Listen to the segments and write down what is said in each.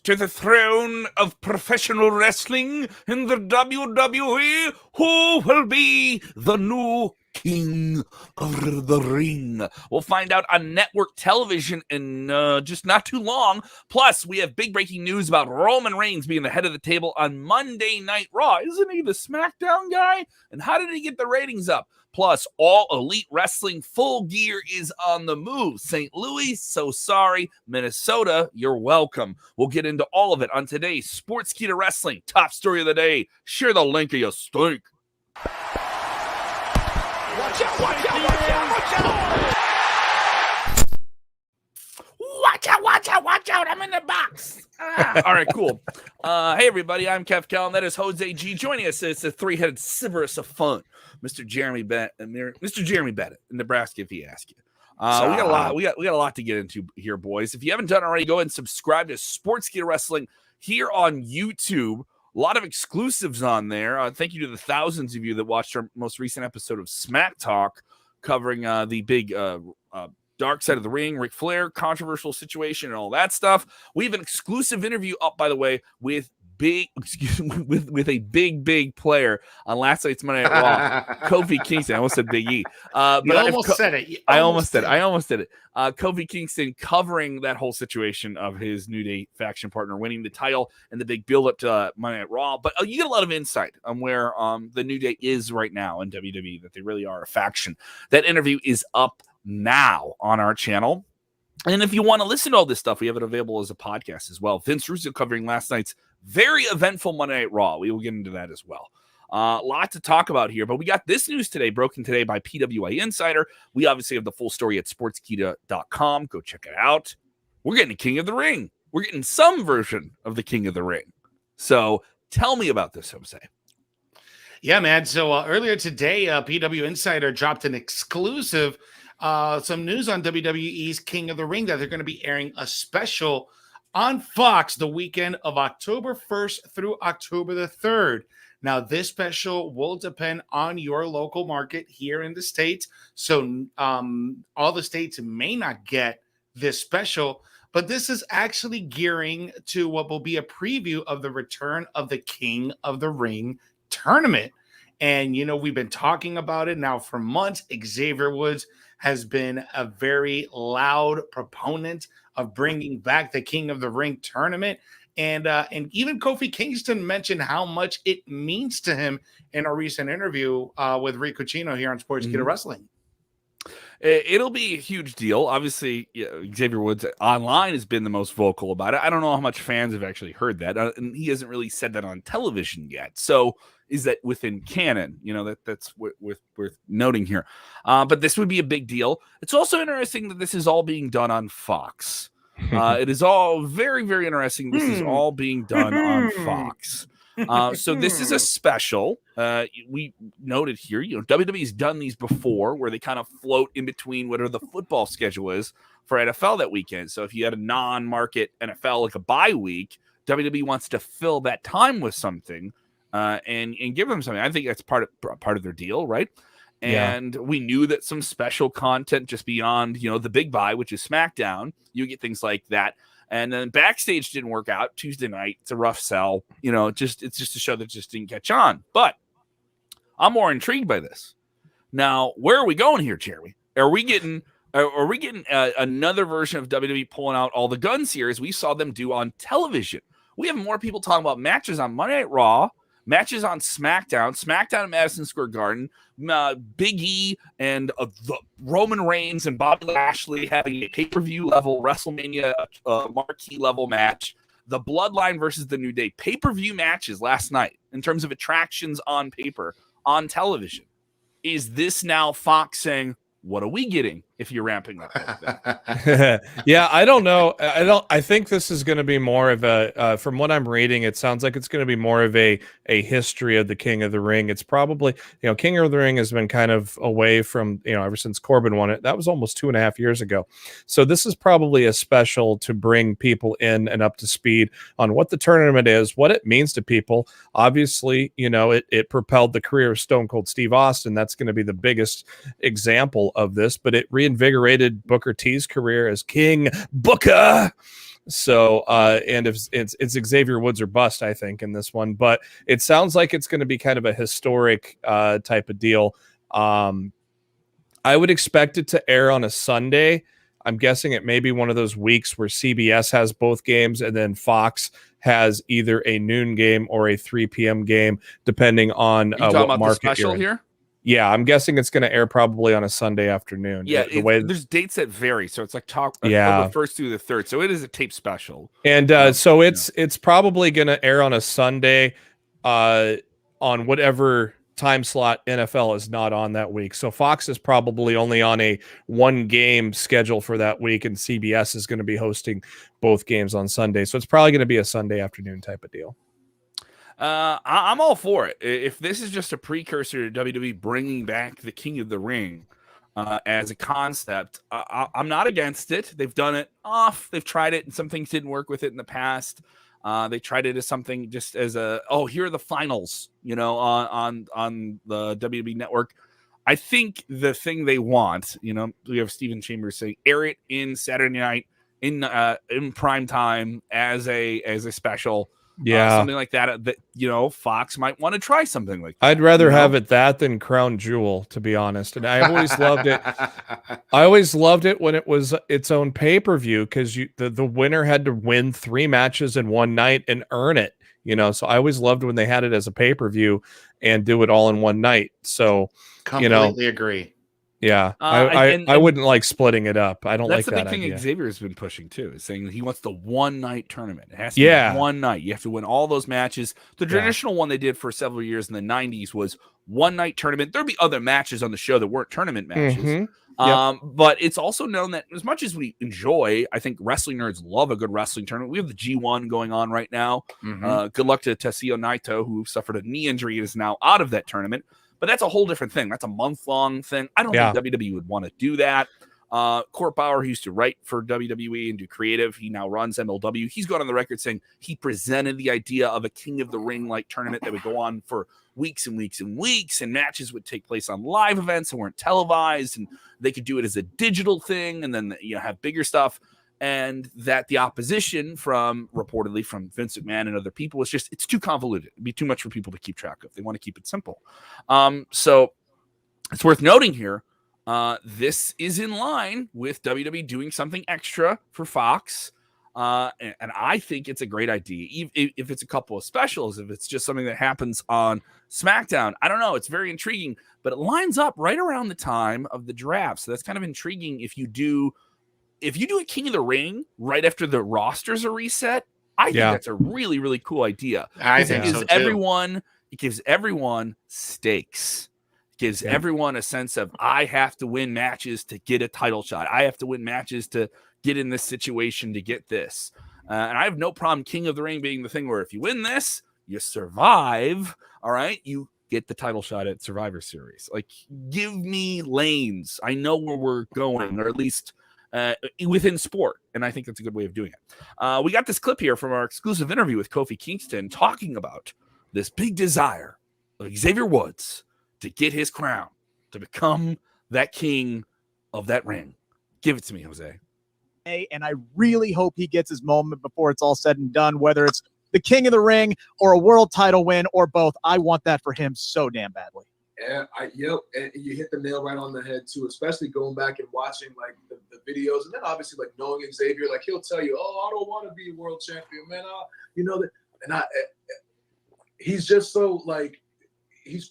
to the throne of professional wrestling in the WWE, who will be the new King of the Ring? We'll find out on network television in just not too long. Plus, we have big breaking news about Roman Reigns being the head of the table on Monday Night Raw. Isn't he the SmackDown guy? And how did he get the ratings up? Plus, All Elite Wrestling Full Gear is on the move. St. Louis, so sorry. Minnesota, you're welcome. We'll get into all of it on today's Sportskeeda Wrestling Top Story of the Day. Share the link of your stink. Watch out, watch out, watch out, watch out! Watch out, I'm in the box. All right, cool. Hey, everybody, I'm Kev Kellam. That is Jose G. Joining us, it's a three-headed Cerberus of fun, Mr. Jeremy Bennett in Nebraska, if he asks you. We got a lot to get into here, boys. If you haven't done it already, go ahead and subscribe to Sportskeeda Wrestling here on YouTube. A lot of exclusives on there. Thank you to the thousands of you that watched our most recent episode of Smack Talk, covering the big Dark Side of the Ring, Ric Flair, controversial situation, and all that stuff. We have an exclusive interview up, by the way, with a big player on last night's Monday Night Raw, Kofi Kingston. I almost said Big E. But I almost said it. I almost did it. Kofi Kingston covering that whole situation of his New Day faction partner winning the title and the big build-up to Monday Night Raw. But you get a lot of insight on where the New Day is right now in WWE, that they really are a faction. That interview is up now on our channel. And if you want to listen to all this stuff, we have it available as a podcast as well. Vince Russo covering last night's very eventful Monday Night Raw. We will get into that as well. A lot to talk about here, but we got this news today, broken today by PWI Insider. We obviously have the full story at sportskeeda.com. Go check it out. We're getting a King of the Ring. We're getting some version of the King of the Ring. So tell me about this, Jose. Yeah, man. So earlier today, PW Insider dropped an exclusive, some news on WWE's King of the Ring, that they're going to be airing a special on Fox the weekend of October 1st through October the 3rd. Now, this special will depend on your local market here in the States. So all the states may not get this special, but this is actually gearing to what will be a preview of the return of the King of the Ring tournament. And, you know, we've been talking about it now for months. Xavier Woods has been a very loud proponent of bringing back the King of the Ring tournament. And even Kofi Kingston mentioned how much it means to him in a recent interview with Rick Cucino here on Sportskeeda Wrestling. It'll be a huge deal. Obviously, Xavier Woods online has been the most vocal about it. I don't know how much fans have actually heard that. And he hasn't really said that on television yet. So is that within canon? You know, that's worth noting here. But this would be a big deal. It's also interesting that this is all being done on Fox. It is all very, very interesting. This is all being done on Fox. So this is a special. We noted here, you know, WWE's done these before where they kind of float in between whatever the football schedule is for NFL that weekend. So if you had a non-market NFL, like a bye week, WWE wants to fill that time with something and give them something. I think that's part of their deal, right? And we knew that some special content just beyond, you know, the big buy, which is SmackDown, you get things like that. And then Backstage didn't work out Tuesday night. It's a rough sell. You know, it's just a show that just didn't catch on. But I'm more intrigued by this. Now, where are we going here, Jeremy? Are we getting another version of WWE pulling out all the guns here as we saw them do on television? We have more people talking about matches on Monday Night Raw, matches on SmackDown at Madison Square Garden, Big E and the Roman Reigns and Bobby Lashley having a pay-per-view level WrestleMania marquee level match, the Bloodline versus the New Day pay-per-view matches last night in terms of attractions on paper on television. Is this now Fox saying, what are we getting if you're ramping up like that? Yeah, I don't know. I think this is going to be more of a, from what I'm reading, it sounds like it's going to be more of a history of the King of the Ring. It's probably, you know, King of the Ring has been kind of away from, you know, ever since Corbin won it. That was almost 2.5 years ago. So this is probably a special to bring people in and up to speed on what the tournament is, what it means to people. Obviously, you know, it propelled the career of Stone Cold Steve Austin. That's going to be the biggest example of this, but it reinvigorated Booker T's career as King Booker. So, and if it's Xavier Woods or bust, I think, in this one, but it sounds like it's going to be kind of a historic type of deal. I would expect it to air on a Sunday. I'm guessing it may be one of those weeks where CBS has both games and then Fox has either a noon game or a 3 p.m. game, depending on Are you talking what about the market special you're in. here? Yeah, I'm guessing it's going to air probably on a Sunday afternoon. Yeah, the way there's dates that vary, so it's like Yeah. the first through the third. So it is a tape special, and so it's probably going to air on a Sunday, on whatever time slot NFL is not on that week. So Fox is probably only on a 1 game schedule for that week, and CBS is going to be hosting both games on Sunday. So it's probably going to be a Sunday afternoon type of deal. I'm all for it. If this is just a precursor to WWE bringing back the King of the Ring as a concept, I'm not against it. They've done it off. They've tried it, and some things didn't work with it in the past. They tried it as something just as here are the finals, on the WWE network. I think the thing they want, we have Steven Chambers saying, air it in Saturday night in prime time as a special. Yeah, something like that. Fox might want to try something like that. I'd rather have it that than Crown Jewel, to be honest. And I always loved it. I always loved it when it was its own pay-per-view, because the winner had to win 3 matches in one night and earn it. So I always loved when they had it as a pay-per-view and do it all in one night. So completely agree. Yeah, I wouldn't like splitting it up. I don't like that. That's the big thing Xavier's been pushing too, is saying he wants the one night tournament. It has to be one night. You have to win all those matches. The traditional one they did for several years in the 90s was one night tournament. There'd be other matches on the show that weren't tournament matches. Mm-hmm. But it's also known that as much as we enjoy, I think wrestling nerds love a good wrestling tournament. We have the G1 going on right now. Good luck to Tetsuya Naito, who suffered a knee injury and is now out of that tournament. But that's a whole different thing. That's a month-long thing. I don't think WWE would want to do that. Court Bauer, who used to write for WWE and do creative, he now runs MLW. He's gone on the record saying he presented the idea of a King of the Ring-like tournament that would go on for weeks and weeks and weeks, and matches would take place on live events and weren't televised, and they could do it as a digital thing, and then have bigger stuff. And that the opposition reportedly from Vince McMahon and other people was it's too convoluted. It'd be too much for people to keep track of. They want to keep it simple. So it's worth noting here, this is in line with WWE doing something extra for Fox. And I think it's a great idea. If it's a couple of specials, if it's just something that happens on SmackDown, I don't know. It's very intriguing, but it lines up right around the time of the draft. So that's kind of intriguing. If you do a King of the Ring right after the rosters are reset, I think that's a really, really cool idea. I think so too. It gives everyone stakes. It gives everyone a sense of, I have to win matches to get a title shot. I have to win matches to get in this situation to get this. And I have no problem King of the Ring being the thing where if you win this, you survive. All right. You get the title shot at Survivor Series. Like, give me lanes. I know where we're going, or at least within sport, and I think that's a good way of doing it. We got this clip here from our exclusive interview with Kofi Kingston talking about this big desire of Xavier Woods to get his crown, to become that king of that ring. Give it to me, Jose. And I really hope he gets his moment before it's all said and done, whether it's the King of the Ring or a world title win or both. I want that for him so damn badly. Yeah, and you hit the nail right on the head too, especially going back and watching like the videos, and then obviously like knowing Xavier, like he'll tell you, "Oh, I don't want to be a world champion, man." He's just so like he's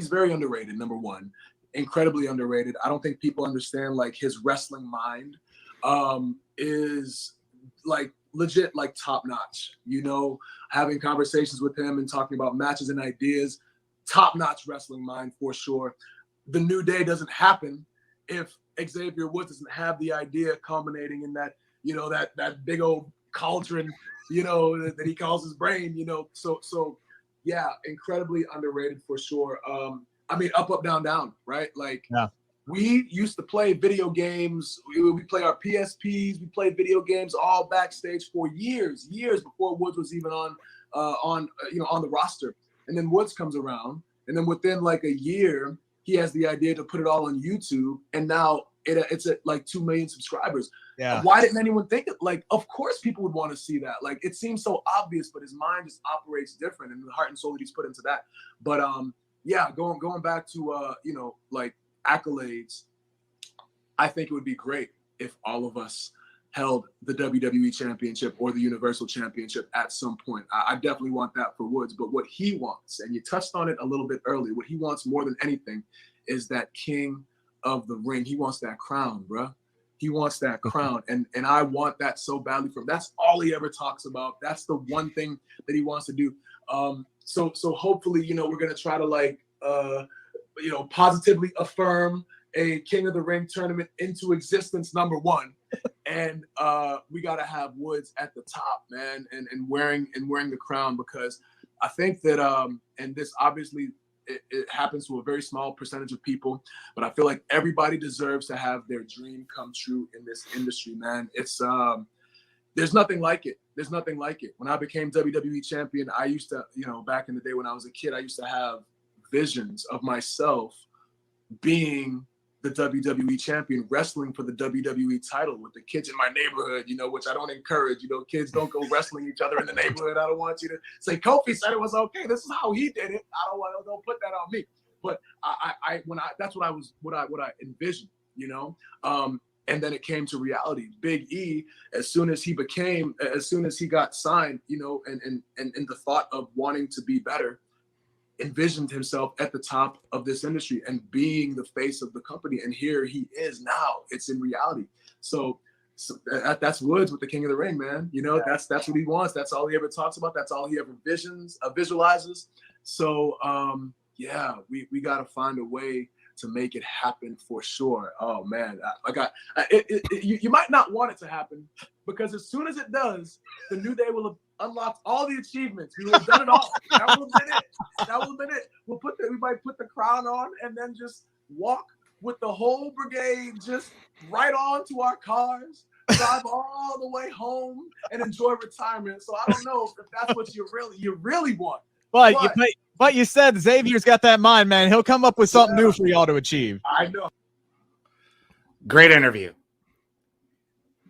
very underrated. Number one, incredibly underrated. I don't think people understand like his wrestling mind is like legit like top notch. Having conversations with him and talking about matches and ideas. Top-notch wrestling mind for sure. The New Day doesn't happen if Xavier Woods doesn't have the idea culminating in that, that big old cauldron, that he calls his brain, So yeah, incredibly underrated for sure. Up, up, down, down, right? Like we used to play video games. We play our PSPs. We played video games all backstage for years before Woods was even on the roster. And then Woods comes around, and then within like a year, he has the idea to put it all on YouTube. And now it's at like 2 million subscribers. Yeah. Why didn't anyone think it? Like, of course people would want to see that. Like, it seems so obvious, but his mind just operates different, and the heart and soul that he's put into that. But yeah, going back to you know, like accolades, I think it would be great if all of us held the WWE Championship or the Universal Championship at some point. I definitely want that for Woods, but what he wants, and you touched on it a little bit earlier, what he wants more than anything is that King of the Ring. He wants that crown, bro. He wants that crown, and I want that so badly from him. That's all he ever talks about. That's the one thing that he wants to do. So hopefully, you know, we're gonna try to like, you know, positively affirm a King of the Ring tournament into existence, number one, and we gotta have Woods at the top, man, and wearing the crown, because I think that and this obviously it happens to a very small percentage of people, but I feel like everybody deserves to have their dream come true in this industry, man. It's there's nothing like it. There's nothing like it. When I became WWE champion, I used to, you know, back in the day when I was a kid, I used to have visions of myself being the WWE champion, wrestling for the WWE title with the kids in my neighborhood, you know, which I don't encourage. You know, kids don't go wrestling each other in the neighborhood. I don't want you to say Kofi said it was okay. This is how he did it. Don't put that on me. But that's what I envisioned, you know. And then it came to reality. Big E, as soon as he got signed, you know, and the thought of wanting to be better, envisioned himself at the top of this industry and being the face of the company. And here he is now. It's in reality. So that's Woods with the King of the Ring, man. You know, that's what he wants. That's all he ever talks about. That's all he ever visualizes. So yeah, we got to find a way to make it happen for sure. Oh man, you might not want it to happen, because as soon as it does, the New Day will have unlocked all the achievements. We will have done it all. That will have been it. That will have been it. We might put the crown on and then just walk with the whole brigade just right on to our cars, drive all the way home, and enjoy retirement. So I don't know if that's what you really want. But you said Xavier's got that mind, man. He'll come up with something new for y'all to achieve. I know. Great interview.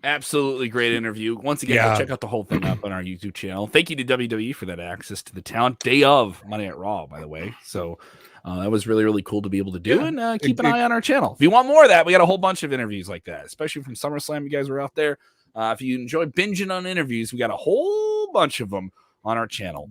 Absolutely great interview. Once again, go check out the whole thing up on our YouTube channel. Thank you to WWE for that access to the talent. Day of Monday Night Raw, by the way. So that was really, really cool to be able to do. And keep an eye on our channel. If you want more of that, we got a whole bunch of interviews like that, especially from SummerSlam. You guys were out there. If you enjoy binging on interviews, we got a whole bunch of them on our channel.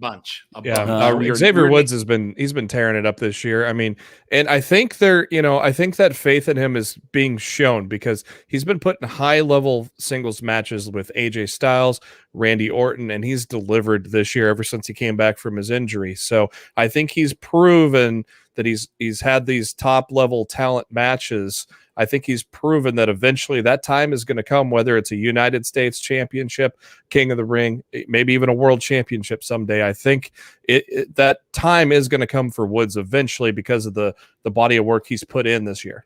Xavier Woods he's been tearing it up this year. I mean, and I think I think that faith in him is being shown, because he's been put in high level singles matches with AJ Styles, Randy Orton, and he's delivered this year ever since he came back from his injury. So I think he's proven that he's had these top level talent matches. I think he's proven that eventually that time is going to come, whether it's a United States Championship, King of the Ring, maybe even a World Championship someday. I think that time is going to come for Woods eventually, because of the body of work he's put in this year.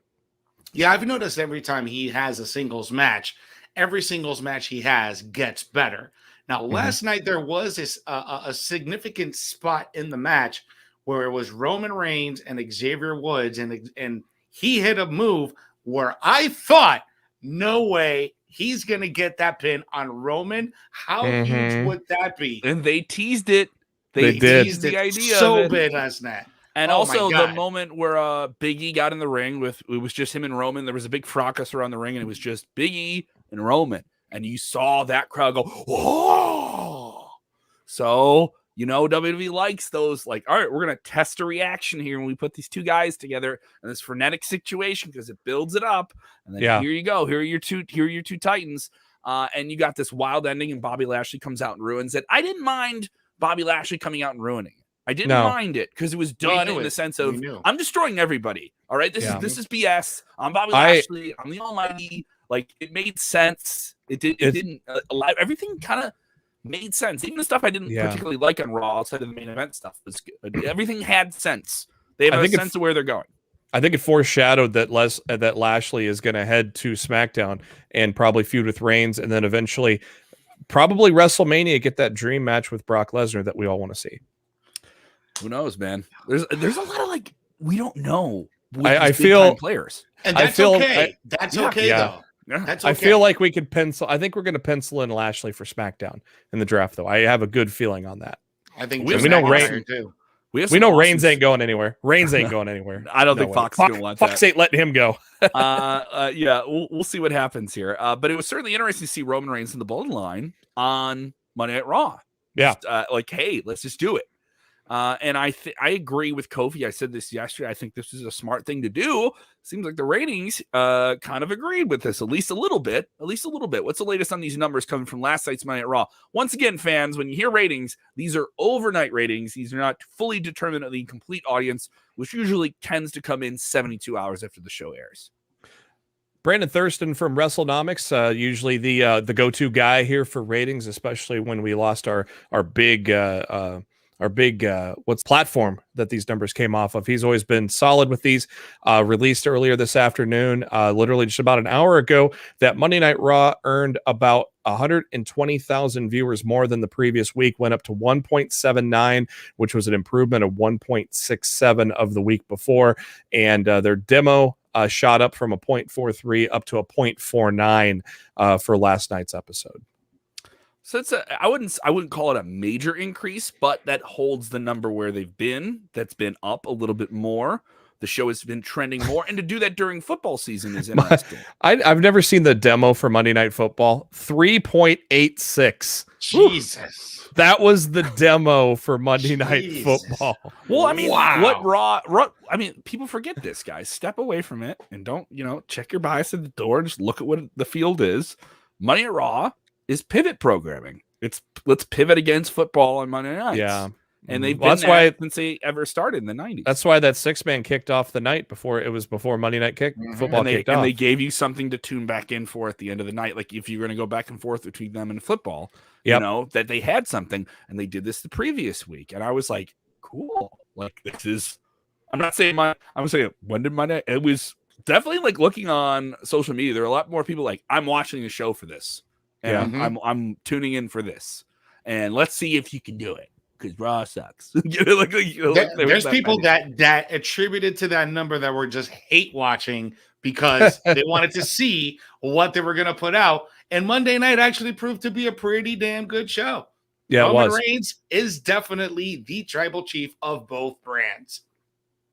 Yeah, I've noticed every time he has a singles match, every singles match he has gets better. Now, last night there was this a significant spot in the match where it was Roman Reigns and Xavier Woods, and he hit a move where I thought, no way, he's going to get that pin on Roman. How huge would that be? And they teased it. They did. Teased the idea so of it. big last night. And also the moment where Big E got in the ring it was just him and Roman. There was a big fracas around the ring, and it was just Big E and Roman. And you saw that crowd go, whoa! So, you know, WWE likes those, like, all right, we're going to test a reaction here when we put these two guys together in this frenetic situation, because it builds it up. And then here you go. Here are your two Titans. And you got this wild ending, and Bobby Lashley comes out and ruins it. I didn't mind Bobby Lashley coming out and ruining it. I didn't mind it, because it was done in the sense of, I'm destroying everybody. All right, this is BS. I'm Bobby Lashley. I'm the Almighty. Like, it made sense. It didn't allow everything kind of made sense. Even the stuff I didn't particularly like on Raw outside of the main event stuff was good. Everything had sense. They have a sense of where they're going. I think it foreshadowed that Lashley is going to head to SmackDown and probably feud with Reigns, and then eventually probably WrestleMania get that dream match with Brock Lesnar that we all want to see. Who knows, man? There's a lot of, like, we don't know with I these big-time feel players. And I that's feel- okay. That's okay, yeah. though. Yeah. That's okay. I feel like we could pencil. I think we're going to pencil in Lashley for SmackDown in the draft, though. I have a good feeling on that. I think We we know know Reigns- too. We, have We some know awesome- Reigns ain't going anywhere. Reigns ain't going anywhere. I don't think way. Fox is gonna want Fox that. ain't letting him go. Yeah, we'll see what happens here. But it was certainly interesting to see Roman Reigns in the bloodline on Monday Night Raw. Yeah. Just, like, hey, let's just do it. And I agree with Kofi. I said this yesterday. I think this is a smart thing to do. Seems like the ratings kind of agreed with this, at least a little bit. What's the latest on these numbers coming from last night's Monday Night Raw? Once again, fans, when you hear ratings, these are overnight ratings. These are not fully determined of the complete audience, which usually tends to come in 72 hours after the show airs. Brandon Thurston from WrestleNomics, usually the go-to guy here for ratings, especially when we lost our big what's platform that these numbers came off of. He's always been solid with these. Released earlier this afternoon, literally just about an hour ago, that Monday Night Raw earned about 120,000 viewers more than the previous week, went up to 1.79, which was an improvement of 1.67 of the week before. And their demo shot up from a 0.43 up to a 0.49 for last night's episode. So I wouldn't call it a major increase, but that holds the number where they've been. That's been up a little bit more. The show has been trending more, and to do that during football season is interesting. I've never seen the demo for Monday Night Football. 3.86. Jesus. That was the demo for Monday Night Football. Well, I mean, Wow. what Raw? I mean, people forget this, guys. Step away from it and don't, check your bias at the door. Just look at what the field is. Monday Night Raw is pivot programming. Let's pivot against football on Monday nights. Yeah. And they've Well, been there since they ever started in the 90s. That's why that 6-man kicked off the night before Monday Night Football kicked off. And they gave you something to tune back in for at the end of the night. Like if you're going to go back and forth between them and football, that they had something, and they did this the previous week. And I was like, cool. Like this is, I'm saying when did Monday? It was definitely like looking on social media. There are a lot more people like, I'm watching the show for this. And I'm tuning in for this. And let's see if you can do it. Because Raw sucks. There's people that attributed to that number that were just hate watching because they wanted to see what they were going to put out. And Monday night actually proved to be a pretty damn good show. Yeah, Roman Reigns is definitely the tribal chief of both brands.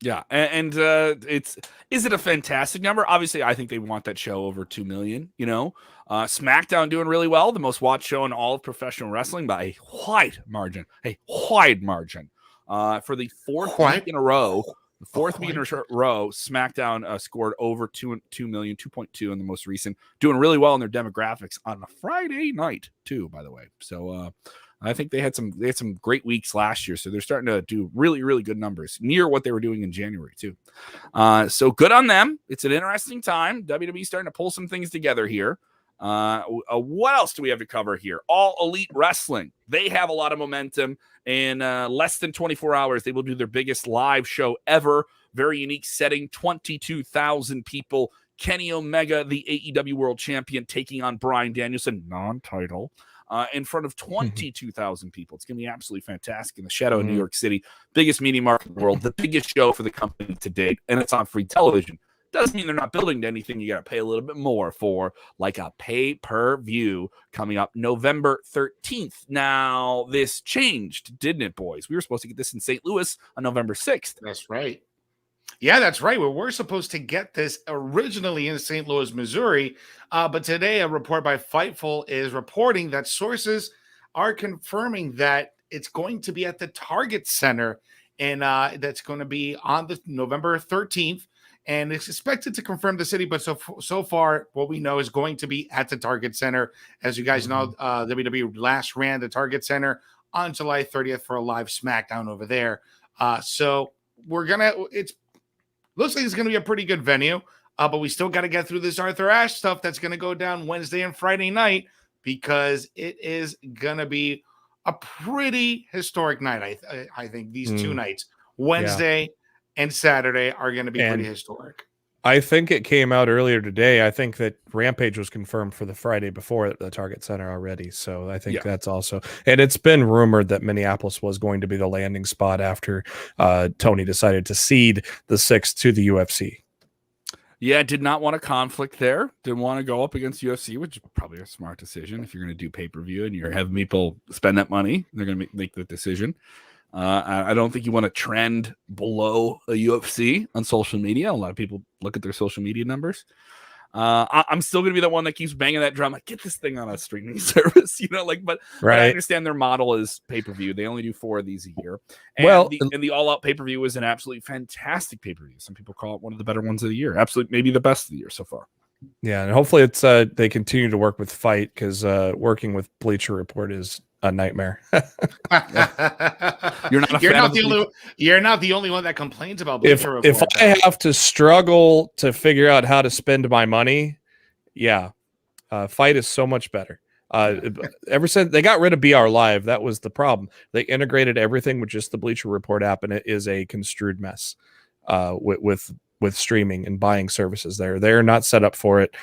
Yeah, and is it a fantastic number? Obviously, I think they want that show over 2 million. SmackDown doing really well, the most watched show in all of professional wrestling by a wide margin. For the fourth week in a row, SmackDown scored over 2 million, 2.2 in the most recent. Doing really well in their demographics on a Friday night too, by the way. So I think they had some great weeks last year, so they're starting to do really, really good numbers, near what they were doing in January too. So good on them. It's an interesting time. WWE starting to pull some things together here. What else do we have to cover here? All Elite Wrestling. They have a lot of momentum. In less than 24 hours, they will do their biggest live show ever. Very unique setting. 22,000 people. Kenny Omega, the AEW World Champion, taking on Bryan Danielson, non-title. In front of 22,000 people. It's going to be absolutely fantastic in the shadow of New York City. Biggest media market in the world, the biggest show for the company to date, and it's on free television. Doesn't mean they're not building to anything you got to pay a little bit more for, like a pay-per-view coming up November 13th. Now, this changed, didn't it, boys? We were supposed to get this in St. Louis on November 6th. That's right. Yeah, that's right. Well, we're supposed to get this originally in St. Louis, Missouri. But today, a report by Fightful is reporting that sources are confirming that it's going to be at the Target Center, and that's going to be on the November 13th. And it's expected to confirm the city, but so far, what we know is going to be at the Target Center. As you guys know, WWE last ran the Target Center on July 30th for a live SmackDown over there. So looks like it's going to be a pretty good venue, but we still got to get through this Arthur Ashe stuff that's going to go down Wednesday and Friday night, because it is going to be a pretty historic night. I think these 2 nights, Wednesday and Saturday, are going to be pretty historic. I think it came out earlier today. I think that Rampage was confirmed for the Friday before at the Target Center already. So I think that's also, and it's been rumored that Minneapolis was going to be the landing spot after Tony decided to cede the 6th to the UFC. Yeah, did not want a conflict there. Didn't want to go up against UFC, which is probably a smart decision. If you're going to do pay-per-view and you're having people spend that money, they're going to make the decision. I don't think you want to trend below a UFC on social media. A lot of people look at their social media numbers. I'm still going to be the one that keeps banging that drum. Like, get this thing on a streaming service, but I understand their model is pay-per-view. They only do 4 of these a year. And the All Out pay-per-view is an absolutely fantastic pay-per-view. Some people call it one of the better ones of the year. Absolutely, maybe the best of the year so far. Yeah, and hopefully it's they continue to work with Fight, because working with Bleacher Report is a nightmare. You're not the only one that complains about Bleacher Report. If I have to struggle to figure out how to spend my money, Fight is so much better. Ever since they got rid of BR Live, that was the problem. They integrated everything with just the Bleacher Report app, and it is a construed mess with streaming and buying services there. They're not set up for it.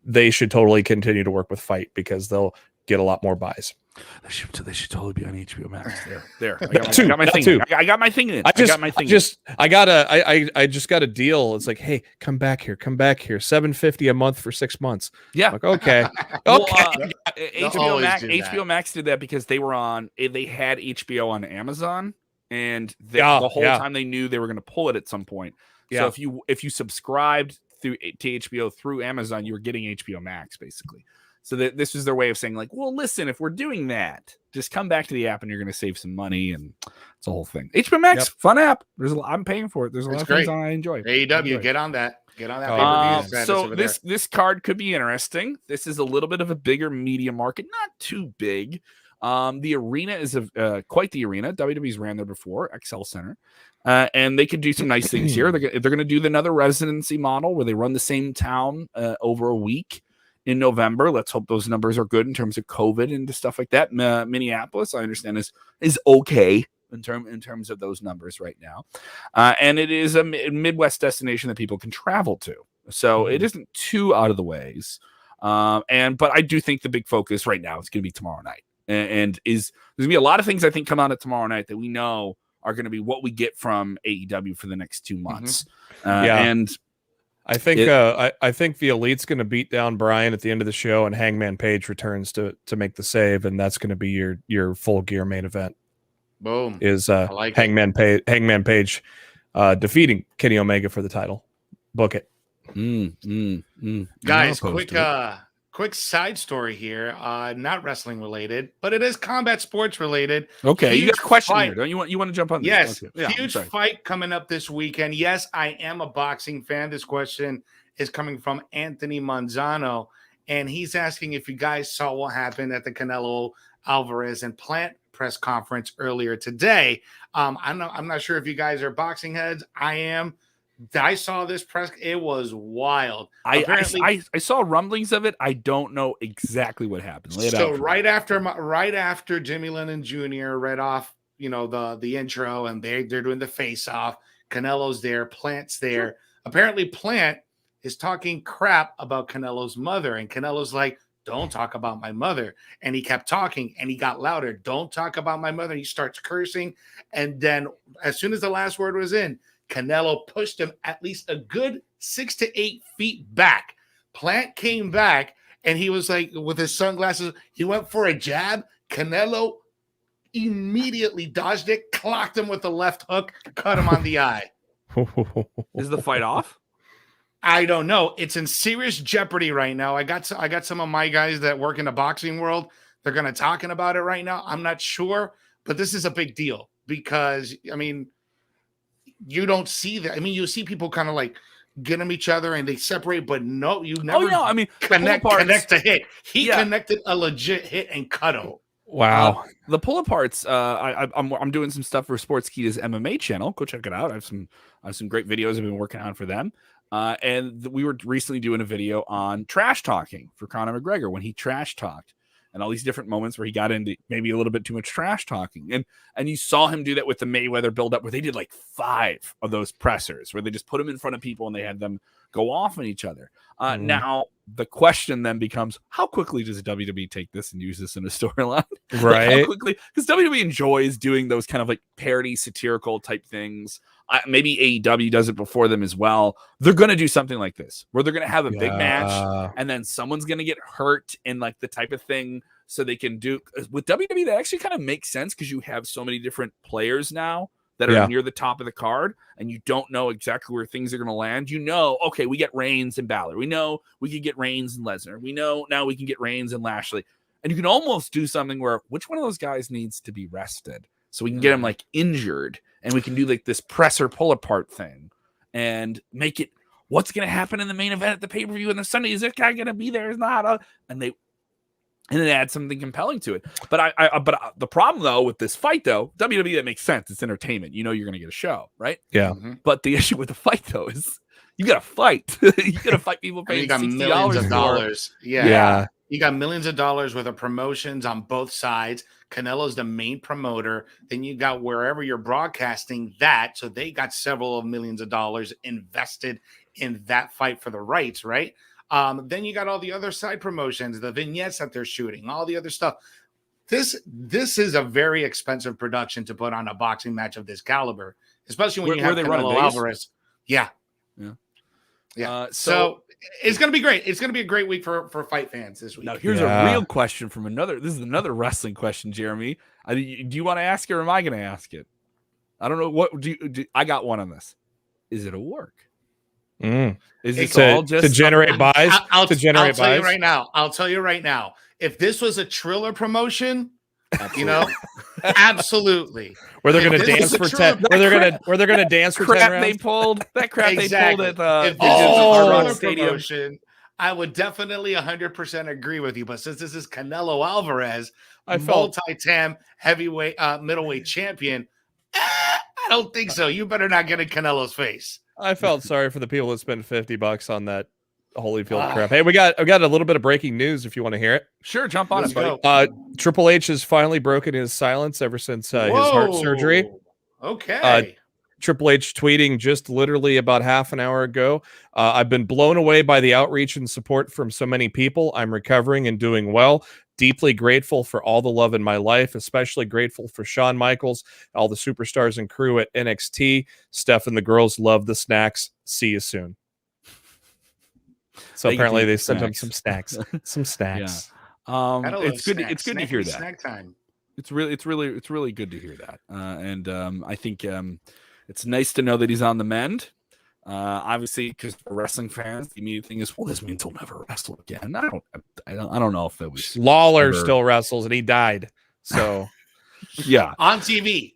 They should totally continue to work with Fight, because they'll get a lot more buys. They should totally be on HBO Max. There. I got my thing. I got my thing in. I just got a deal. It's like, hey, come back here. $750 a month for 6 months. Yeah. Like, okay. Well, HBO Max did that because they had HBO on Amazon, and the whole time they knew they were going to pull it at some point. So if you subscribed to HBO through Amazon, you were getting HBO Max basically. So this was their way of saying, like, well, listen, if we're doing that, just come back to the app and you're going to save some money, and it's a whole thing. HBO Max, fun app. I'm paying for it. There's a lot of things I enjoy. AEW, get on that. Pay-per-view. So this card could be interesting. This is a little bit of a bigger media market, not too big. The arena is quite the arena. WWE's ran there before, XL Center. And they could do some nice things here. They're going to do another residency model where they run the same town over a week in November. Let's hope those numbers are good in terms of COVID and stuff like that. Minneapolis, I understand, is okay in terms of those numbers right now. And it is a Midwest destination that people can travel to. So it isn't too out of the ways. But I do think the big focus right now is going to be tomorrow night. And there's going to be a lot of things I think come out at tomorrow night that we know are going to be what we get from AEW for the next 2 months. And I think I think the Elite's going to beat down Brian at the end of the show, and Hangman Page returns to make the save, and that's going to be your Full Gear main event. Boom. Is Hangman Page defeating Kenny Omega for the title. Book it. Guys, quick side story here. Not wrestling related, but it is combat sports related. Okay, you got a question here. Don't you want to jump on this? Yes, huge fight coming up this weekend. Yes, I am a boxing fan. This question is coming from Anthony Manzano, and he's asking if you guys saw what happened at the Canelo Alvarez and Plant press conference earlier today. I'm not sure if you guys are boxing heads. I am. I saw this press. It was wild. I saw rumblings of it. I don't know exactly what happened. So right after Jimmy Lennon Jr. read off, the intro, and they're doing the face off. Canelo's there, Plant's there. Apparently, Plant is talking crap about Canelo's mother, and Canelo's like, "Don't talk about my mother." And he kept talking, and he got louder. "Don't talk about my mother." He starts cursing, and then as soon as the last word was in, Canelo pushed him at least a good 6 to 8 feet back. Plant came back, and he was like, with his sunglasses, he went for a jab. Canelo immediately dodged it, clocked him with the left hook, cut him on the eye. Is the fight off? I don't know. It's in serious jeopardy right now. I got some of my guys that work in the boxing world. They're going to talking about it right now. I'm not sure, but this is a big deal because, you don't see that. You see people kind of like get them each other and they separate, but no, you never. Connect to hit. He connected a legit hit and cut him. Wow. The pull aparts. I'm doing some stuff for Sportskeeda's MMA channel. Go check it out. I have some great videos I've been working on for them. And we were recently doing a video on trash talking for Conor McGregor when he trash talked. And all these different moments where he got into maybe a little bit too much trash talking. And you saw him do that with the Mayweather build-up where they did like 5 of those pressers where they just put him in front of people and they had them go off on each other. Now, the question then becomes, how quickly does WWE take this and use this in a storyline? Right. Like how quickly? Because WWE enjoys doing those kind of like parody, satirical type things. Maybe AEW does it before them as well. They're going to do something like this, where they're going to have a big match, and then someone's going to get hurt in like the type of thing. So they can do with WWE, that actually kind of makes sense because you have so many different players now that are near the top of the card, and you don't know exactly where things are going to land. You know, okay, we get Reigns and Balor. We know we can get Reigns and Lesnar. We know now we can get Reigns and Lashley. And you can almost do something where which one of those guys needs to be rested so we can get him like injured, and we can do like this presser pull apart thing and make it what's going to happen in the main event at the pay-per-view on the Sunday. Is this guy going to be there? Is not and then add something compelling to it. But the problem though with this fight though, WWE, that makes sense. It's entertainment. You know you're going to get a show, right? Yeah. But the issue with the fight though is you got to fight. You got to fight people paying $60 Yeah. You got millions of dollars worth of promotions on both sides. Canelo's the main promoter. Then you got wherever you're broadcasting that. So they got several of millions of dollars invested in that fight for the rights, right? Then you got all the other side promotions, the vignettes that they're shooting, all the other stuff. This is a very expensive production to put on a boxing match of this caliber, especially when you have Canelo Alvarez. Yeah. So it's going to be great. It's going to be a great week for fight fans this week. Now, here's a real question from this is another wrestling question, Jeremy. Do you want to ask it or am I going to ask it? I don't know. What I got one on this. Is it a work? Is it all just to generate buys? I'll tell you right now. I'll tell you right now. If this was a Triller promotion, absolutely. Where they're going to dance for 10. Where they're going to dance for 10 rounds. They pulled that crap. Exactly. They pulled at if this was a Stadium. promotion, I would definitely 100% agree with you. But since this is Canelo Alvarez, multi-time heavyweight, middleweight champion, I don't think so. You better not get in Canelo's face. I felt sorry for the people that spent $50 on that Holyfield crap. Hey, I've got a little bit of breaking news if you want to hear it. Sure, jump on it, buddy. Triple H has finally broken his silence ever since his heart surgery. Okay. Triple H tweeting just literally about half an hour ago. I've been blown away by the outreach and support from so many people. I'm recovering and doing well. Deeply grateful for all the love in my life, especially grateful for Shawn Michaels, all the superstars and crew at NXT. Steph and the girls love the snacks. See you soon. So apparently they sent him some snacks. Some snacks. Yeah. It's good to hear that. Snack time. It's really good to hear that. And I think it's nice to know that he's on the mend. Obviously, because for wrestling fans, the immediate thing is, well, this means he'll never wrestle again. I don't know if that was Lawler still wrestles and he died. So yeah, on TV.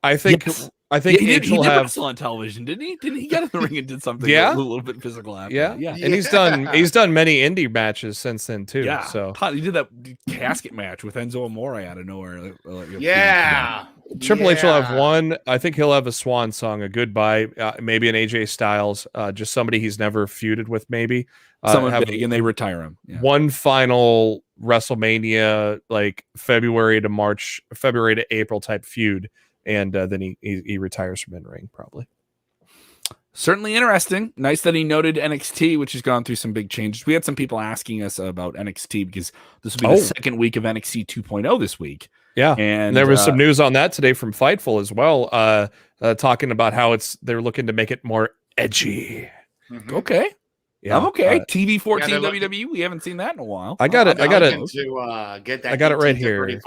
I think he did have wrestle on television, didn't he? Didn't he get in the ring and did something a little bit physical after? Yeah. And he's done many indie matches since then too. Yeah. So he did that casket match with Enzo Amore out of nowhere. Triple H will have one. I think he'll have a swan song, a goodbye, maybe an AJ Styles, just somebody he's never feuded with, maybe. Someone big, and they retire him. Yeah. One final WrestleMania, like February to April type feud, and then he retires from in-ring probably. Certainly interesting. Nice that he noted NXT, which has gone through some big changes. We had some people asking us about NXT because this will be the second week of NXT 2.0 this week. Yeah, and there was some news on that today from Fightful as well, talking about how they're looking to make it more edgy. Mm-hmm. Okay, yeah, I'm okay. TV 14 WWE. We haven't seen that in a while. I got it right here.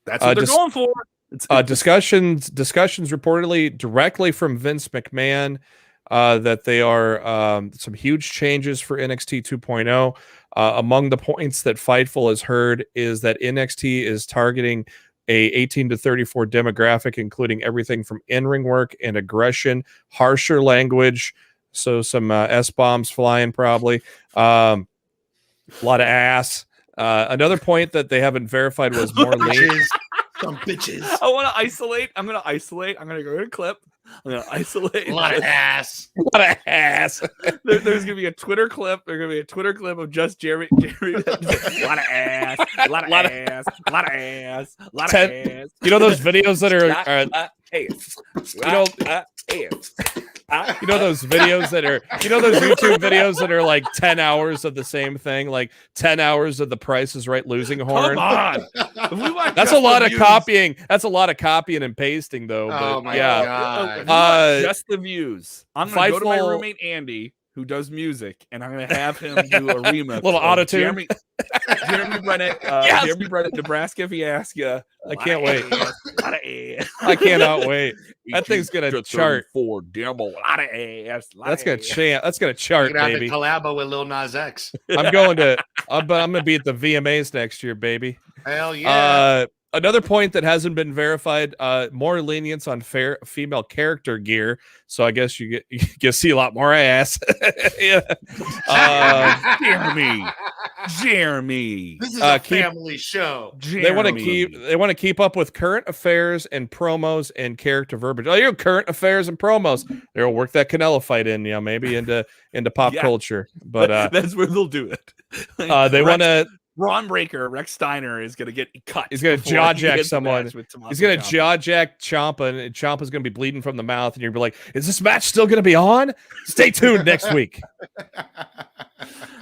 That's what they're going for. Discussions reportedly directly from Vince McMahon that they are some huge changes for NXT 2.0. Among the points that Fightful has heard is that NXT is targeting a 18 to 34 demographic, including everything from in-ring work and aggression, harsher language, so some S-bombs flying probably, a lot of ass. Another point that they haven't verified was more lean. Some bitches. I want to isolate. I'm going to isolate. I'm going to go to a clip. I'm going to isolate. A lot of ass. There's going to be a Twitter clip. There's going to be a Twitter clip of just Jeremy. A lot of ass. A lot of ass. A lot of ass. A lot of ass. You know those videos that are know, you know those videos that are, those YouTube videos that are like 10 hours of the same thing, like 10 hours of The Price is Right losing horn. Come on. That's a lot of copying. That's a lot of copying and pasting, though. But Oh my yeah, God. Just the views. I'm going to go to my roommate, Andy, who does music, and I'm going to have him do a remix. Little auto-tune. Jeremy Brennan, Jeremy Brennan, Nebraska Fiasco. I can't wait. I cannot wait. That thing's gonna chart. For demo, lot of ass. That's gonna chant. That's gonna chart, You're gonna baby. have to collabo with Lil Nas X. I'm going to. I'm gonna be at the VMAs next year, baby. Hell yeah. Another point that hasn't been verified: more lenience on female character gear. So I guess you see a lot more ass. Yeah. Jeremy. This is a family show. They want to keep up with current affairs and promos and character verbiage. Oh, current affairs and promos. They'll work that Canelo fight in, maybe into pop culture. But that's where they'll do it. They want to. Braun Breaker, Rex Steiner is going to get cut. He's going to jaw jack someone. He's going to jaw jack Ciampa, and Ciampa's going to be bleeding from the mouth. And you're like, is this match still going to be on? Stay tuned next week.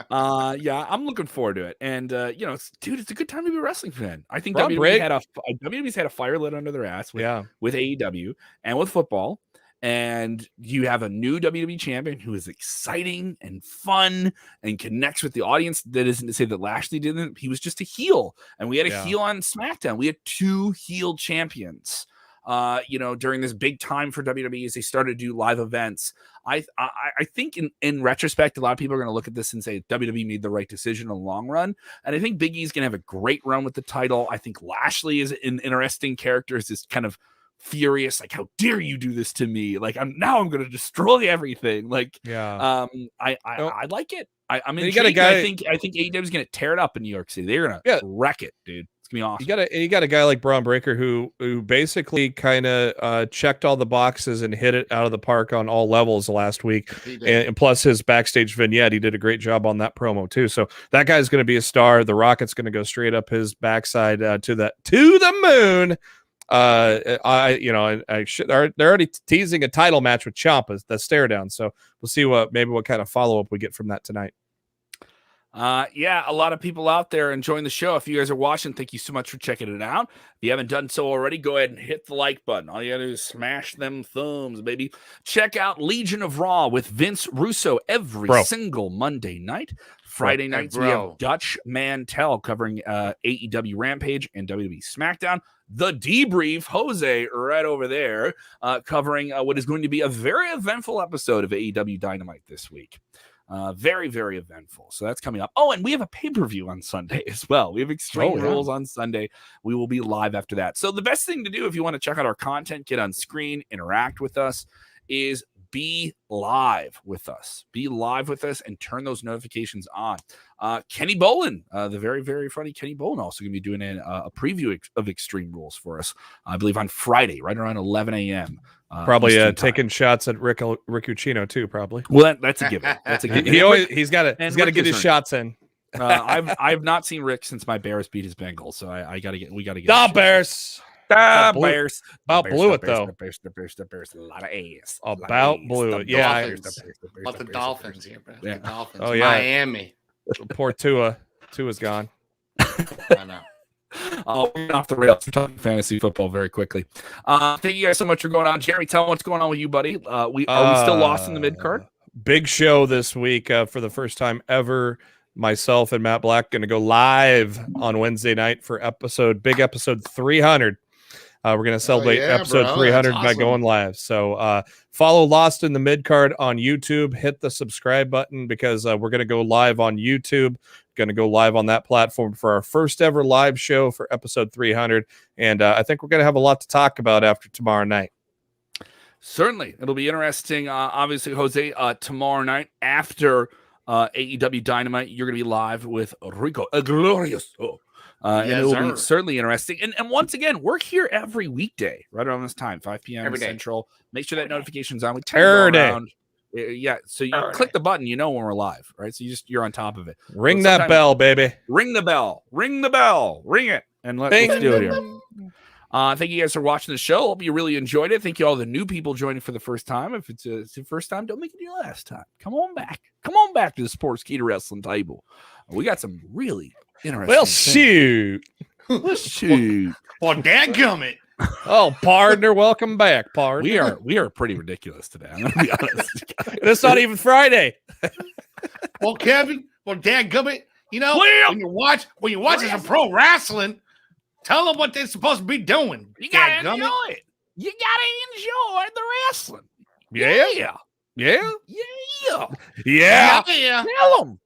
Yeah, I'm looking forward to it. And dude, it's a good time to be a wrestling fan. I think Rob WWE's had a fire lit under their ass with AEW and with football. And you have a new WWE champion who is exciting and fun and connects with the audience. That isn't to say that Lashley didn't. He was just a heel. And we had a heel on SmackDown. We had 2 heel champions, during this big time for WWE as they started to do live events. I think in retrospect, a lot of people are going to look at this and say WWE made the right decision in the long run. And I think Big E's going to have a great run with the title. I think Lashley is an interesting character. Is this kind of furious, like, how dare you do this to me? Like, I'm going to destroy everything. Like, I like it. I'm intrigued. You got a guy, I think AEW is going to tear it up in New York City. They're going to wreck it, dude. It's gonna be awesome. You got a guy like Braun Breaker who basically kind of checked all the boxes and hit it out of the park on all levels last week. And plus his backstage vignette, he did a great job on that promo too. So that guy's going to be a star. The Rocket's going to go straight up his backside to the moon. They're already teasing a title match with Ciampa, the stare down. So we'll see what kind of follow up we get from that tonight. A lot of people out there enjoying the show. If you guys are watching, thank you so much for checking it out. If you haven't done so already, go ahead and hit the like button. All you gotta do is smash them thumbs, baby. Check out Legion of Raw with Vince Russo every single Monday night. Friday nights, we have Dutch Mantel covering AEW Rampage and WWE SmackDown. The Debrief, Jose, right over there, covering what is going to be a very eventful episode of AEW Dynamite this week. Very, very eventful. So that's coming up. Oh, and we have a pay-per-view on Sunday as well. We have Extreme Rules on Sunday. We will be live after that. So the best thing to do if you want to check out our content, get on screen, interact with us, is be live with us. Be live with us and turn those notifications on. Kenny Bolin, the very, very funny Kenny Bolin, also going to be doing a preview of Extreme Rules for us, I believe on Friday, right around 11 a.m. Probably taking shots at Rick Ucchino too, probably. Well, that's a given. That's a given. He's got to get his shots in. I've not seen Rick since my Bears beat his Bengals, so we got to get the Bears. Bears. About blew it though. The Bears. A lot of A's. About blew it. Yeah. About the Dolphins here, bro. Yeah. The Dolphins. Oh yeah. Miami. Poor Tua. Tua's gone. I know. We're off the rails. We're talking fantasy football very quickly. Thank you guys so much for going on. Jeremy, tell me what's going on with you, buddy. Are we still lost in the mid card? Big show this week for the first time ever. Myself and Matt Black going to go live on Wednesday night for big episode 300. We're going to celebrate episode 300 by going live. So follow Lost in the Mid Card on YouTube. Hit the subscribe button because we're going to go live on YouTube. Going to go live on that platform for our first ever live show for episode 300. And I think we're going to have a lot to talk about after tomorrow night. Certainly. It'll be interesting. Obviously, Jose, tomorrow night after AEW Dynamite, you're going to be live with Rico Glorioso. And it will be certainly interesting. And once again, we're here every weekday, right around this time, 5 p.m. every Central. Make sure that notification's on. We turn around. Yeah, so you click the button, you know when we're live, right? So you're on top of it. Ring that bell, baby. Ring the bell. Ring the bell. Ring it. And let's do it here. Thank you guys for watching the show. Hope you really enjoyed it. Thank you all the new people joining for the first time. If it's your first time, don't make it your last time. Come on back. Come on back to the Sportskeeda Wrestling table. We got some really interesting. Well, things. shoot. Well, shoot. Well, dadgummit. Oh, partner, welcome back, partner. We are pretty ridiculous today. I'm gonna be honest. It's not even Friday. Well, Kevin, dadgummit, when you're watching some pro wrestling, tell them what they're supposed to be doing. You gotta dadgummit. enjoy it. You gotta enjoy the wrestling. Yeah. Yeah. Yeah. Yeah. Yeah. Yeah. Tell them.